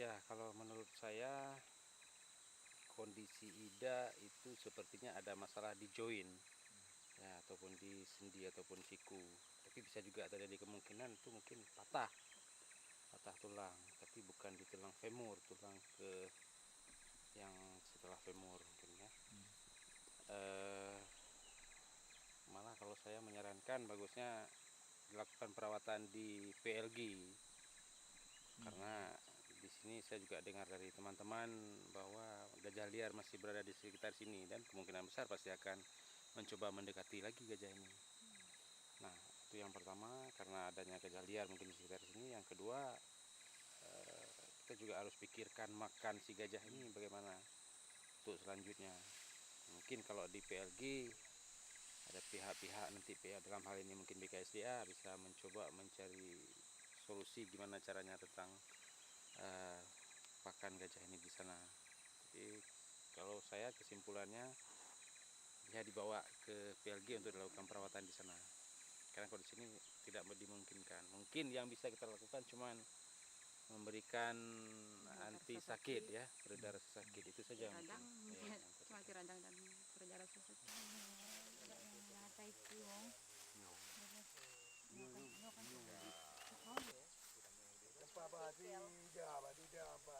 Ya, kalau menurut saya kondisi Ida itu sepertinya ada masalah di join, ya, ataupun di sendi ataupun siku. Tapi bisa juga terjadi kemungkinan itu mungkin patah tulang, tapi bukan di tulang femur, tulang ke yang setelah femur mungkin ya. Malah kalau saya menyarankan bagusnya dilakukan perawatan di PLG, karena di sini saya juga dengar dari teman-teman bahwa gajah liar masih berada di sekitar sini dan kemungkinan besar pasti akan mencoba mendekati lagi gajah ini. Nah, itu yang pertama, karena adanya gajah liar mungkin di sekitar sini. Yang kedua, kita juga harus pikirkan makan si gajah ini bagaimana untuk selanjutnya. Mungkin kalau di PLG ada pihak-pihak nanti, pihak dalam hal ini mungkin BKSDA bisa mencoba mencari solusi gimana caranya tentang pakan gajah ini di sana. Jadi kalau saya kesimpulannya dia dibawa ke PLG untuk dilakukan perawatan di sana. Karena kalau di sini tidak dimungkinkan. Mungkin yang bisa kita lakukan cuman memberikan anti sakit ya, peredar sakit itu saja mungkin. Radang mungkin cuma radang dan peredar sakit. Apa dia apa?